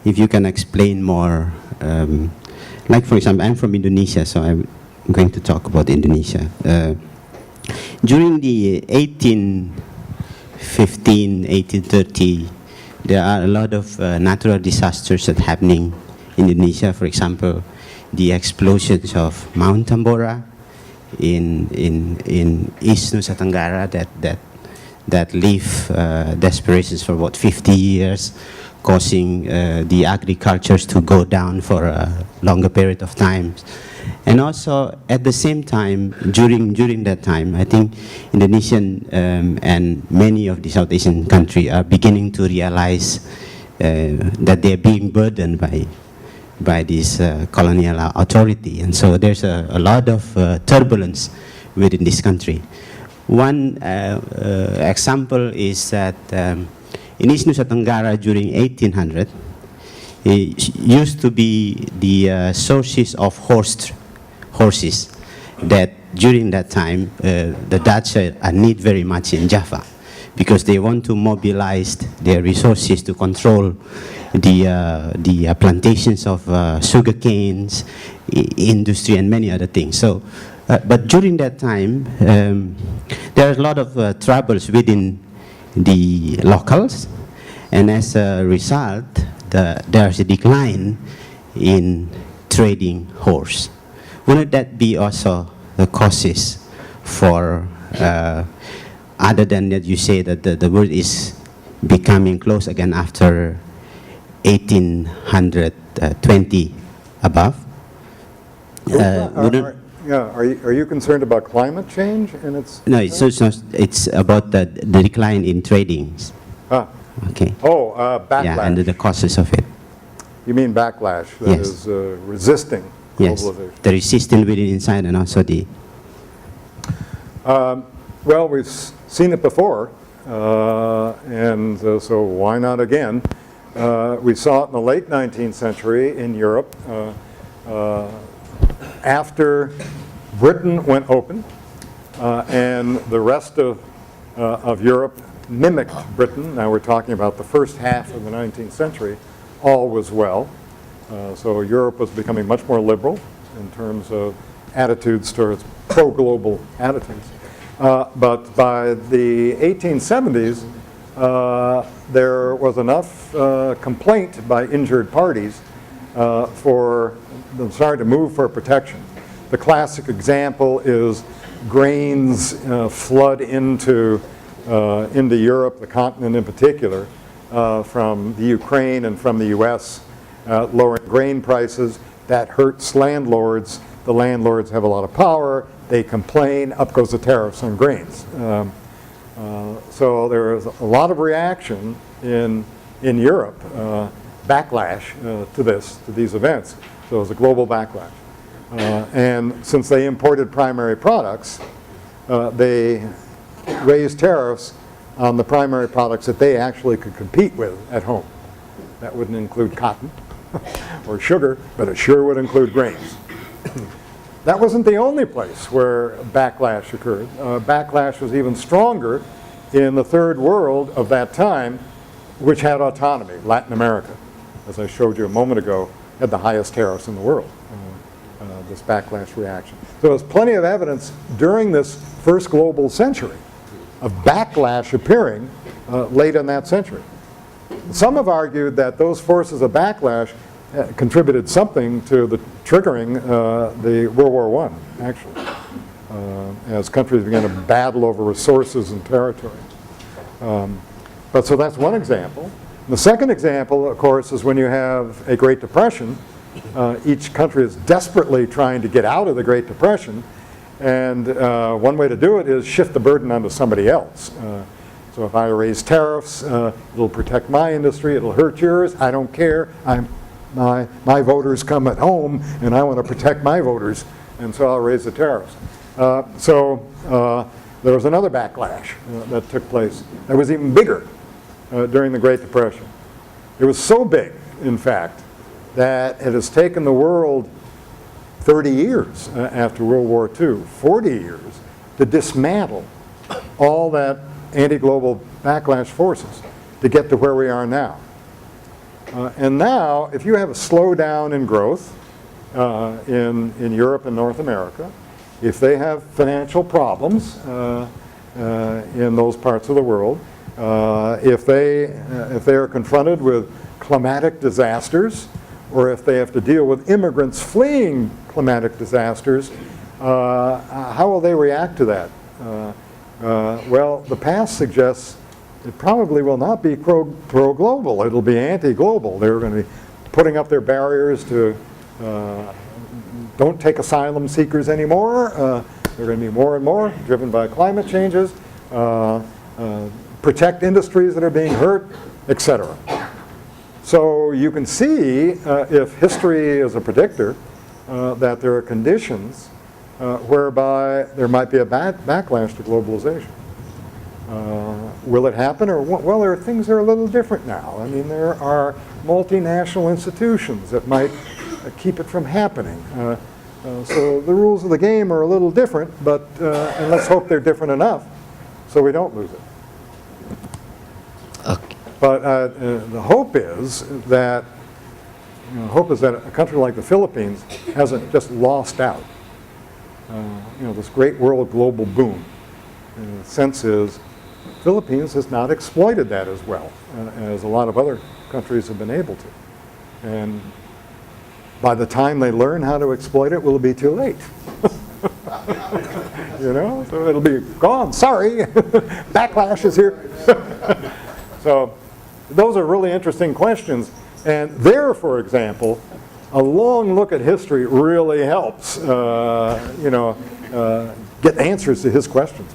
if you can explain more, like for example, I'm from Indonesia, so I'm going to talk about Indonesia. During the 1815, 1830, there are a lot of natural disasters that happening in Indonesia. For example, the explosions of Mount Tambora in East Nusa Tenggara that leave desperations for about 50 years, causing the agricultures to go down for a longer period of time. And also, at the same time, during that time, I think Indonesian and many of the South Asian countries are beginning to realize that they're being burdened by this colonial authority. And so there's a lot of turbulence within this country. One example is that in East Nusa Tenggara during 1800, it used to be the sources of horses that during that time the Dutch need very much in Java, because they want to mobilize their resources to control the plantations of sugar canes, industry, and many other things. So, but during that time, there are a lot of troubles within the locals, and as a result, there's a decline in trading horse. Wouldn't that be also the causes for, other than that you say that the world is becoming close again after 1820 above? Are you concerned about climate change? No, it's about the decline in tradings. Okay. Oh, backlash. Yeah, and the causes of it. You mean backlash? That yes. is resisting globalization. Yes, the resistance within inside and also the... well, we've seen it before, so why not again? We saw it in the late 19th century in Europe. After Britain went open and the rest of Europe mimicked Britain, now we're talking about the first half of the 19th century, all was well. So Europe was becoming much more liberal in terms of attitudes towards pro-global attitudes. But by the 1870s, there was enough complaint by injured parties for them starting to move for protection. The classic example is grains flood into Europe, the continent in particular, from the Ukraine and from the US, lowering grain prices. That hurts landlords. The landlords have a lot of power. They complain. Up goes the tariffs on grains. So there is a lot of reaction in Europe, backlash to these events. So it was a global backlash. And since they imported primary products, they raised tariffs on the primary products that they actually could compete with at home. That wouldn't include cotton or sugar, but it sure would include grains. That wasn't the only place where backlash occurred. Backlash was even stronger in the third world of that time, which had autonomy. Latin America, as I showed you a moment ago, had the highest tariffs in the world, this backlash reaction. So there's plenty of evidence during this first global century of backlash appearing late in that century. Some have argued that those forces of backlash contributed something to the triggering the World War I, actually, as countries began to battle over resources and territory. But so that's one example. The second example, of course, is when you have a Great Depression. Each country is desperately trying to get out of the Great Depression, and one way to do it is shift the burden onto somebody else. So if I raise tariffs, it'll protect my industry, it'll hurt yours, I don't care. My voters come at home, and I want to protect my voters, and so I'll raise the tariffs. So there was another backlash that took place that was even bigger during the Great Depression. It was so big, in fact, that it has taken the world 30 years after World War II, 40 years, to dismantle all that anti-global backlash forces to get to where we are now. And now, if you have a slowdown in growth in Europe and North America, if they have financial problems in those parts of the world, if they are confronted with climatic disasters, or if they have to deal with immigrants fleeing climatic disasters, how will they react to that? Well, the past suggests it probably will not be pro-global. It'll be anti-global. They're going to be putting up their barriers to don't take asylum seekers anymore. They're going to be more and more driven by climate changes, protect industries that are being hurt, etc. So you can see, if history is a predictor, that there are conditions whereby there might be a backlash to globalization. Will it happen? Or, well, there are things that are a little different now. I mean, there are multinational institutions that might keep it from happening. So the rules of the game are a little different, but and let's hope they're different enough so we don't lose it. Okay. But the hope is that a country like the Philippines hasn't just lost out. This great world global boom. And the sense is, Philippines has not exploited that as well as a lot of other countries have been able to. And by the time they learn how to exploit it, will it be too late? So it'll be gone. Sorry, backlash is here. So those are really interesting questions. And there, for example, a long look at history really helps, get answers to his questions.